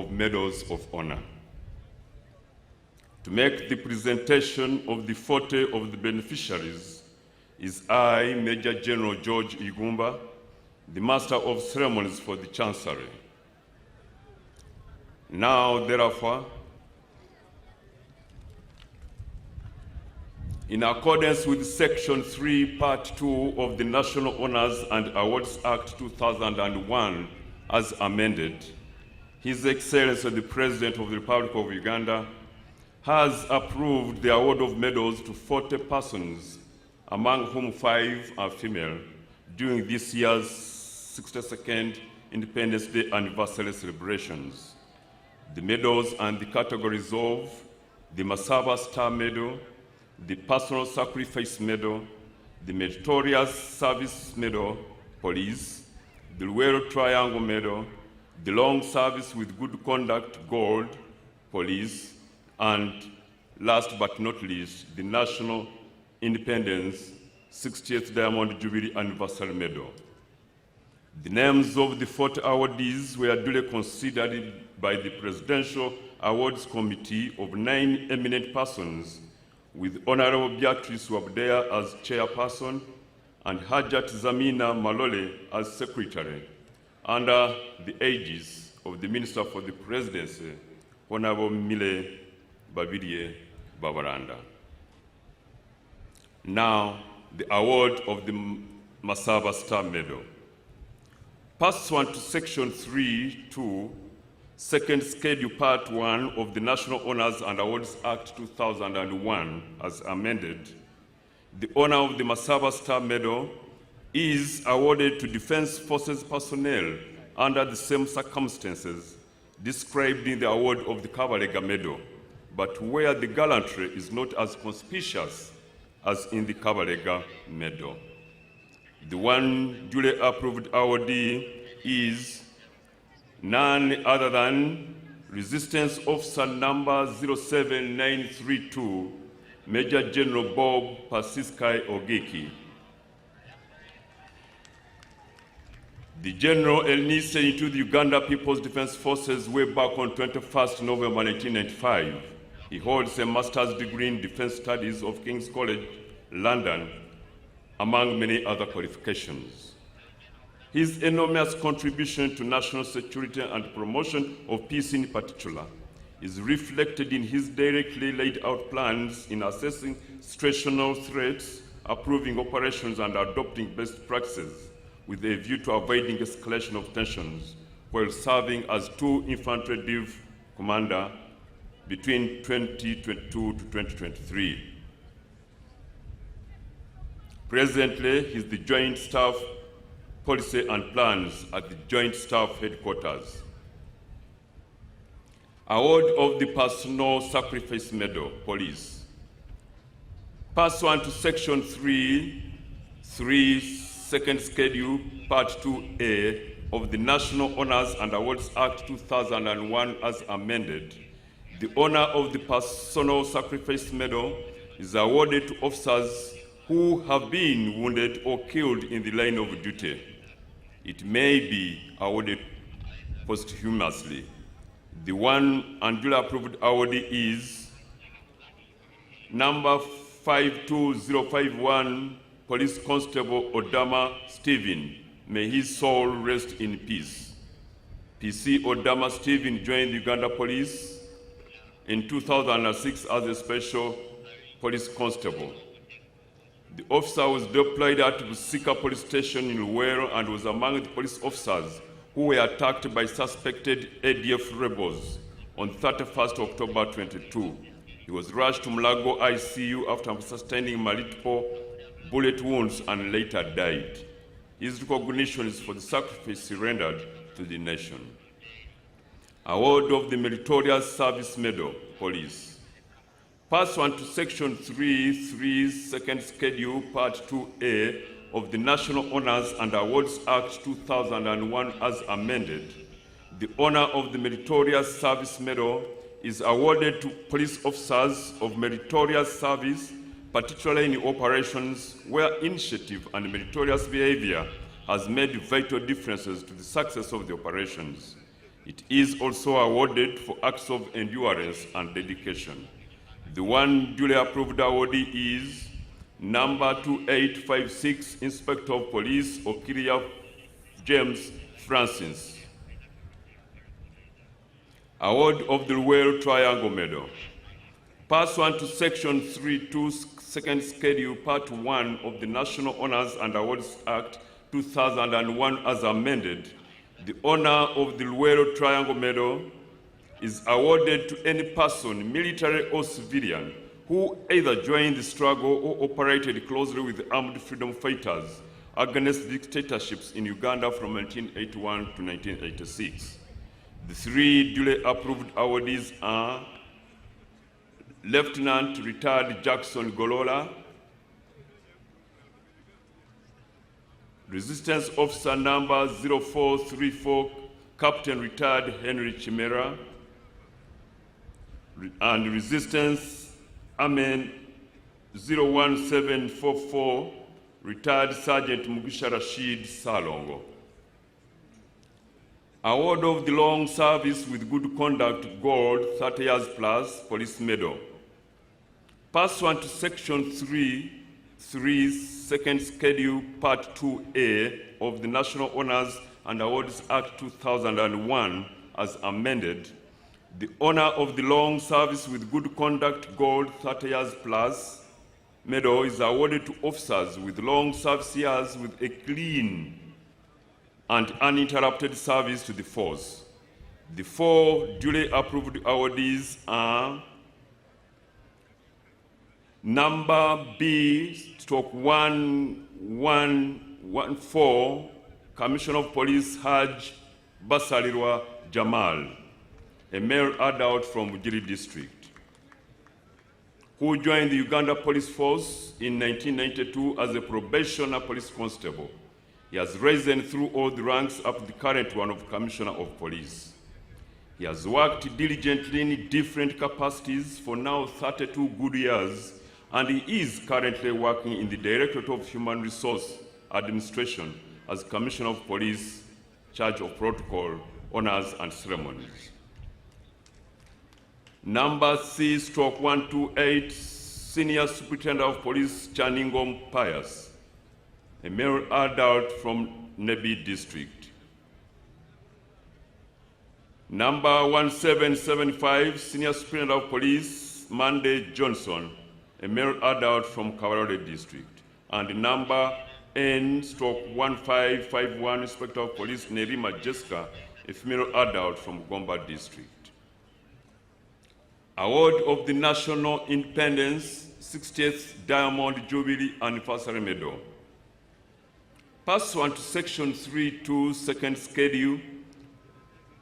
of medals of honor. To make the presentation of the 40 of the beneficiaries is I, Major General George Igumba, the Master of Ceremonies for the Chancery. Now, therefore, in accordance with Section 3, Part 2 of the National Honors and Awards Act 2001, as amended, His Excellency the President of the Republic of Uganda has approved the award of medals to 40 persons, among whom 5 are female, during this year's 62nd Independence Day anniversary celebrations. The medals and the categories of the Masaba Star Medal, the Personal Sacrifice Medal, the Meritorious Service Medal, Police, the Luero Triangle Medal, the Long Service with Good Conduct Gold, Police, and last but not least, the National Independence 60th Diamond Jubilee Anniversary Medal. The names of the 40 awardees were duly considered by the Presidential Awards Committee of 9 eminent persons, with Honorable Beatrice Wabdea as chairperson and Hajat Zamina Malole as secretary, under the aegis of the Minister for the Presidency, Honorable Mile Babirie Babaranda. Now, the award of the Masaba Star Medal. Pursuant to Section 3(2), Second Schedule Part 1 of the National Honors and Awards Act 2001, as amended, the honor of the Masaba Star Medal is awarded to Defense Forces personnel under the same circumstances described in the award of the Kabalega Medal, but where the gallantry is not as conspicuous as in the Kabalega Medal. The one duly approved awardee is none other than Resistance Officer number 07932, Major General Bob Pasiskai Ogeki. The General enlisted into the Uganda People's Defense Forces way back on 21st November 1995. He holds a master's degree in Defense Studies of King's College, London, among many other qualifications. His enormous contribution to national security and promotion of peace in particular is reflected in his directly laid out plans in assessing situational threats, approving operations, and adopting best practices with a view to avoiding escalation of tensions while serving as 2 infantry div commander between 2022 to 2023. Presently, he is the Joint Staff Policy and Plans at the Joint Staff Headquarters. Award of the Personal Sacrifice Medal, Police. Pursuant to Section 3(3), Second Schedule, Part 2A of the National Honors and Awards Act 2001 as amended, the honor of the Personal Sacrifice Medal is awarded to officers who have been wounded or killed in the line of duty. It may be awarded posthumously. The one and duly approved awardee is number 52051, Police Constable Odama Stephen. May his soul rest in peace. PC Odama Stephen joined the Uganda Police in 2006 as a special police constable. The officer was deployed at Busia Police Station in Luero and was among the police officers who were attacked by suspected ADF rebels on 31st October 22. He was rushed to Mulago ICU after sustaining multiple bullet wounds and later died. His recognition is for the sacrifice he rendered to the nation. Award of the Meritorious Service Medal, Police. Pursuant to Section 3(3), Second Schedule, Part 2A of the National Honors and Awards Act 2001 as amended, the honor of the Meritorious Service Medal is awarded to police officers of meritorious service, particularly in operations where initiative and meritorious behavior has made vital differences to the success of the operations. It is also awarded for acts of endurance and dedication. The one duly approved awardee is number 2856, Inspector of Police Okiria James Francis. Award of the Royal Triangle Medal. Pursuant to Section 3.2, Second Schedule, Part 1 of the National Honors and Awards Act 2001 as amended, the honor of the Royal Triangle Medal is awarded to any person, military or civilian, who either joined the struggle or operated closely with armed freedom fighters against dictatorships in Uganda from 1981 to 1986. The three duly approved awardees are Lieutenant Retired Jackson Golola, Resistance Officer number 0434, Captain Retired Henry Chimera, and Resistance Amen 01744, Retired Sergeant Mugisha Rashid Salongo. Award of the Long Service with Good Conduct Gold 30 years plus Police Medal. Pursuant to Section 3, Second Schedule, Part 2A of the National Honors and Awards Act 2001 as amended, the honor of the Long Service with Good Conduct Gold 30 years plus medal is awarded to officers with long service years with a clean and uninterrupted service to the force. The four duly approved awardees are number B/1114, Commissioner of Police Haj Basalirwa Jamal, a male adult from Bugiri District, who joined the Uganda Police Force in 1992 as a probationer police constable. He has risen through all the ranks up to the current one of Commissioner of Police. He has worked diligently in different capacities for now 32 good years, and he is currently working in the Directorate of Human Resource Administration as Commissioner of Police, Charge of Protocol, Honors and Ceremonies. Number C/128, Senior Superintendent of Police Chaningom Pius, a male adult from Nebi District. Number 1775, Senior Superintendent of Police Monday Johnson, a male adult from Kawarole District. And number N/1551, Inspector of Police Nerima Jessica, a female adult from Gomba District. Award of the National Independence 60th Diamond Jubilee Anniversary Medal. Pursuant to Section 3.2, Second Schedule,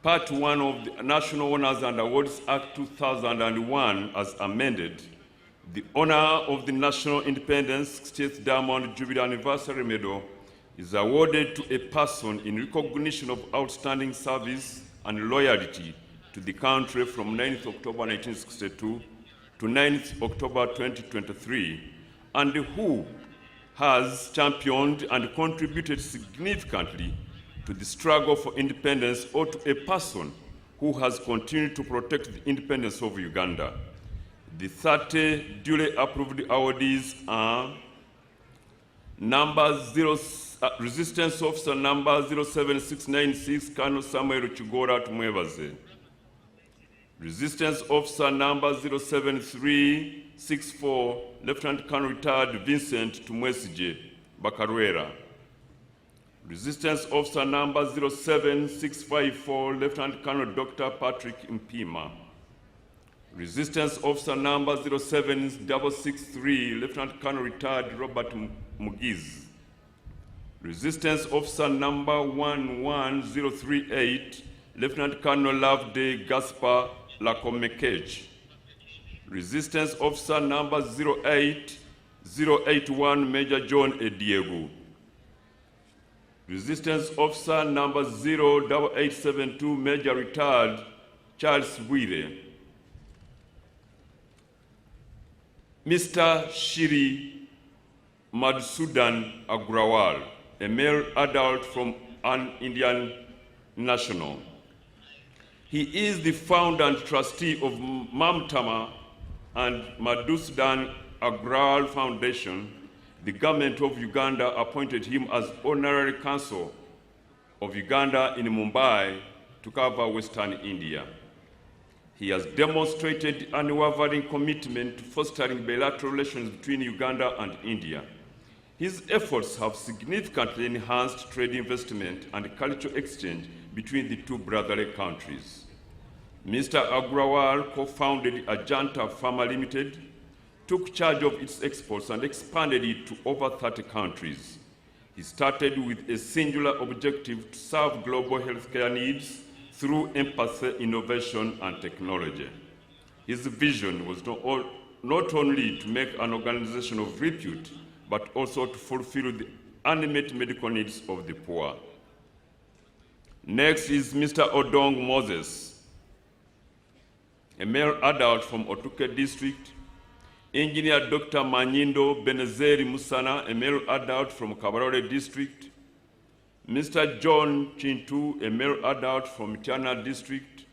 Part 1 of the National Honors and Awards Act 2001 as amended, the honor of the National Independence 60th Diamond Jubilee Anniversary Medal is awarded to a person in recognition of outstanding service and loyalty to the country from 9th October 1962 to 9th October 2023, and who has championed and contributed significantly to the struggle for independence, or to a person who has continued to protect the independence of Uganda. The 30 duly approved awardees are Resistance Officer number 07696, Colonel Samuel Chigora Tumwebaze. Resistance Officer number 07364, Lieutenant Colonel Retired Vincent Tumwesije Bakarwera. Resistance Officer number 07654, Lieutenant Colonel Dr. Patrick Mpima. Resistance Officer number 07663, Lieutenant Colonel Retired Robert Mugiz. Resistance Officer number 11038, Lieutenant Colonel Loveday Gaspar Lakomekech. Resistance Officer number 08081, Major John Ediegu. Resistance Officer number 08872, Major Retired Charles Bwire. Mr. Shiri Madhusudan Agrawal, a male adult from an Indian national. He is the founder and trustee of Mamtama and Madhusudan Agrawal Foundation. The government of Uganda appointed him as Honorary Consul of Uganda in Mumbai to cover Western India. He has demonstrated an unwavering commitment to fostering bilateral relations between Uganda and India. His efforts have significantly enhanced trade investment and cultural exchange between the two brotherly countries. Mr. Agrawal co-founded Ajanta Pharma Limited, took charge of its exports and expanded it to over 30 countries. He started with a singular objective to serve global healthcare needs through empathy, innovation, and technology. His vision was not only to make an organization of repute, but also to fulfill the unmet medical needs of the poor. Next is Mr. Odong Moses, a male adult from Otuke district. Engineer Dr. Manyindo Benezeri Musana, a male adult from Kabarole district. Mr. John Chintu, a male adult from Mitiana district.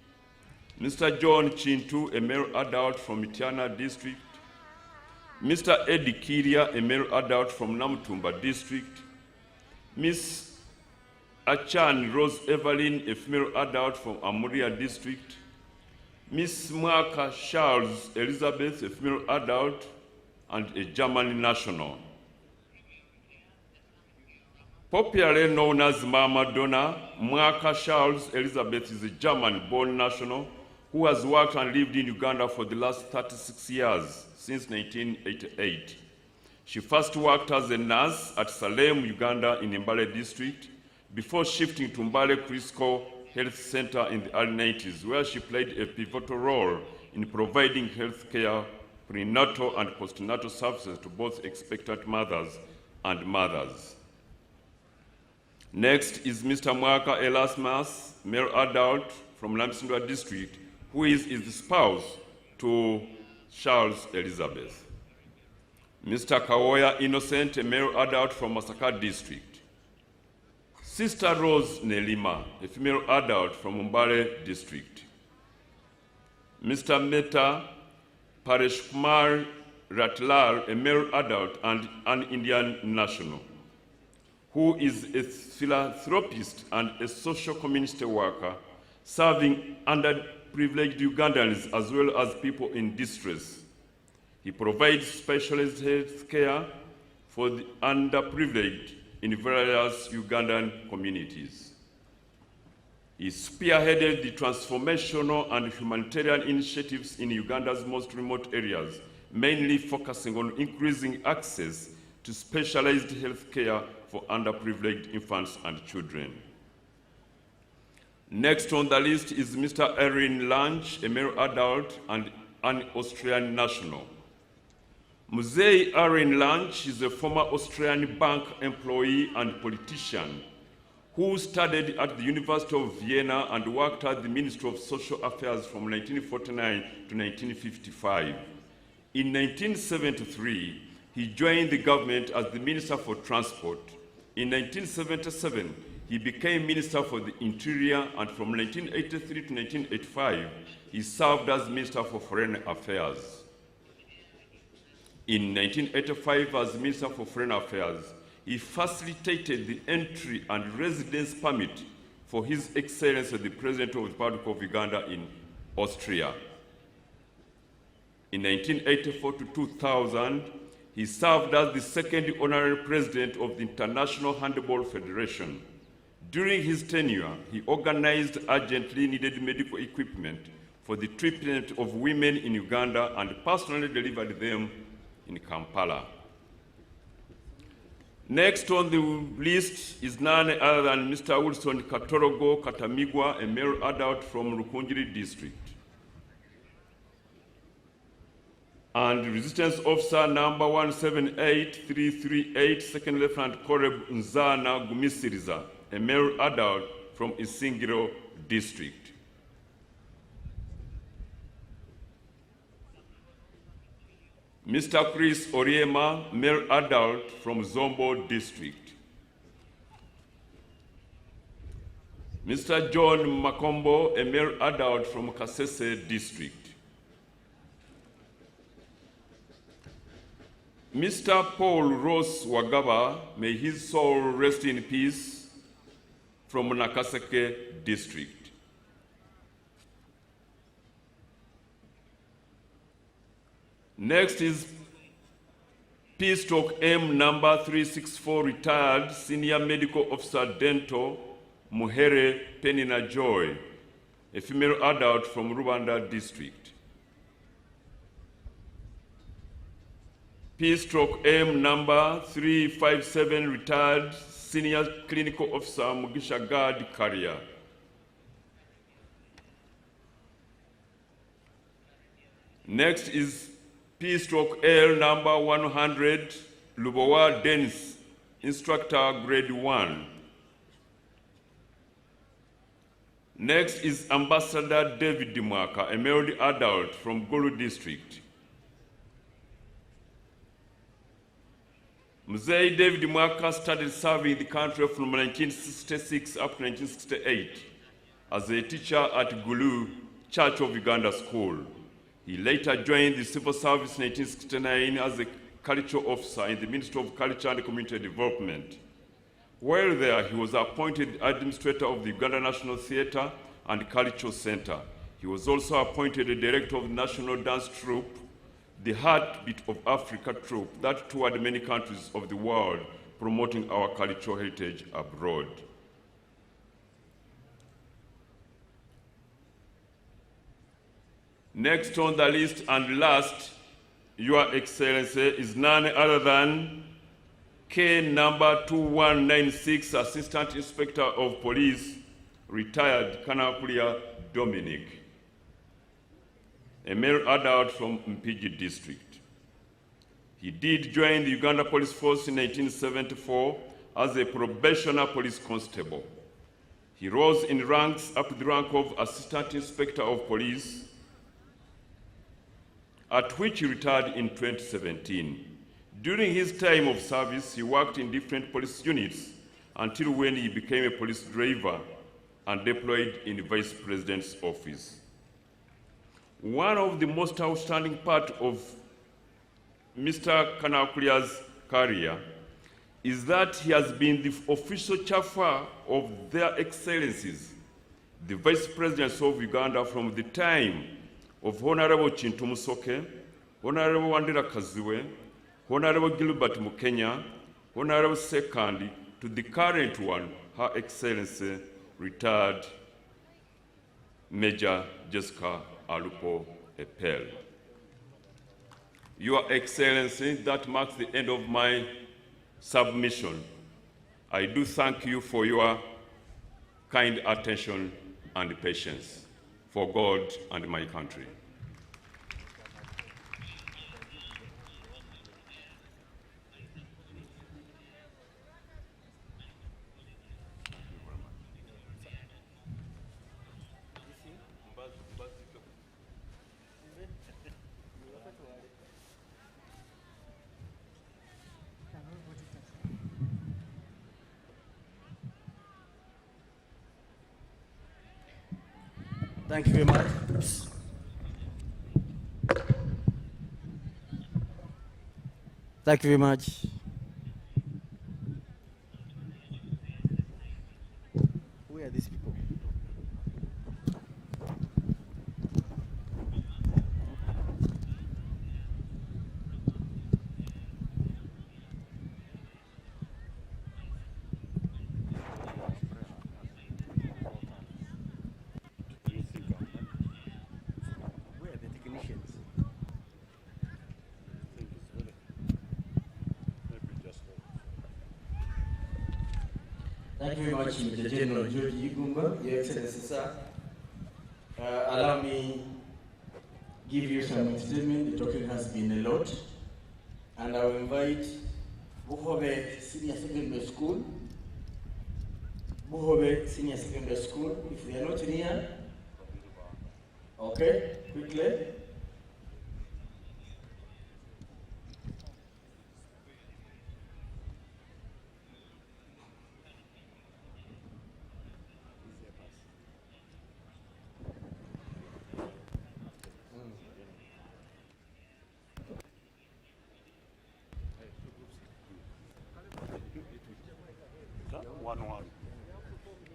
Mr. John Chintu, a male adult from Mitiana district. Mr. Eddie Kiria, a male adult from Namutumba district. Miss Achan Rose Evelyn, a female adult from Amuria district. Miss Mwaka Charles Elizabeth, a female adult and a German national. Popularly known as Mama Donna, Mwaka Charles Elizabeth is a German-born national who has worked and lived in Uganda for the last 36 years, since 1988. She first worked as a nurse at Salem, Uganda in Mbale district, before shifting to Mbale Crisco Health Center in the early 90s, where she played a pivotal role in providing health care, prenatal and postnatal services to both expectant mothers and mothers. Next is Mr. Mwaka Erasmus, male adult from Lamsindwa district, who is the spouse to Charles Elizabeth. Mr. Kawoya Innocent, a male adult from Masaka district. Sister Rose Nelima, a female adult from Mbale district. Mr. Mehta Paresh Kumar Ratlar, a male adult and an Indian national, who is a philanthropist and a social community worker, serving underprivileged Ugandans as well as people in distress. He provides specialized health care for the underprivileged in various Ugandan communities. He spearheaded the transformational and humanitarian initiatives in Uganda's most remote areas, mainly focusing on increasing access to specialized health care for underprivileged infants and children. Next on the list is Mr. Erin Lange, a male adult and an Austrian national. Muzei Erin Lange is a former Austrian bank employee and politician who studied at the University of Vienna and worked at the Ministry of Social Affairs from 1949 to 1955. In 1973, he joined the government as the Minister for Transport. In 1977, he became Minister for the Interior, and from 1983 to 1985, he served as Minister for Foreign Affairs. In 1985, as Minister for Foreign Affairs, he facilitated the entry and residence permit for His Excellency the President of the Republic of Uganda in Austria. In 1984 to 2000, he served as the second honorary president of the International Handball Federation. During his tenure, he organized urgently needed medical equipment for the treatment of women in Uganda and personally delivered them in Kampala. Next on the list is none other than Mr. Wilson Katorogo Katamigwa, a male adult from Rukunjiri district. And Resistance Officer number 178338, Second Lieutenant Koreb Nzana Gumisiriza, a male adult from Isingiro district. Mr. Chris Oriema, male adult from Zombo district. Mr. John Makombo, a male adult from Kasese District. Mr. Paul Ross Wagaba, may his soul rest in peace, from Nakaseke District. Next is P/M number 364, retired Senior Medical Officer Dental, Muhere Penina Joy, a female adult from Rwanda District. P/M number 357, retired Senior Clinical Officer Mugisha Gad Karia. Next is P/L number 100, Lubowa Dennis, Instructor Grade 1. Next is Ambassador David Dimwaka, a male adult from Gulu District. Mzee David Dimwaka started serving the country from 1966 up to 1968 as a teacher at Gulu Church of Uganda School. He later joined the civil service in 1969 as a culture officer in the Ministry of Culture and Community Development. While there, he was appointed administrator of the Uganda National Theatre and Cultural Center. He was also appointed a director of the National Dance Troupe, the Heartbeat of Africa troupe, that toured many countries of the world, promoting our cultural heritage abroad. Next on the list and last, Your Excellency, is none other than K number 2196, Assistant Inspector of Police, retired Kanakulia Dominic, a male adult from Mpigi District. He did join the Uganda Police Force in 1974 as a probationer police constable. He rose in ranks up to the rank of Assistant Inspector of Police, at which he retired in 2017. During his time of service, he worked in different police units until when he became a police driver and deployed in the Vice President's office. One of the most outstanding parts of Mr. Kanakulia's career is that he has been the official chauffeur of their excellencies, the Vice Presidents of Uganda, from the time of Honorable Chintu Musoke, Honorable Wandera Kaziwe, Honorable Gilbert Mukenya, Honorable Sekandi, to the current one, Her Excellency, retired Major Jessica Alupo Epel. Your Excellency, that marks the end of my submission. I do thank you for your kind attention and patience for God and my country. Thank you very much. Thank you very much. Who are these people? Thank you very much, Mr. General George Igumba, Your Excellency, sir. Allow me give you some statement. The talking has been a lot. And I will invite Buhobe Senior Secondary School. Buhobe Senior Secondary School, if they are not here. Okay, quickly.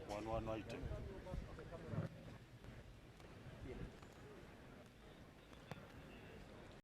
1-1 item.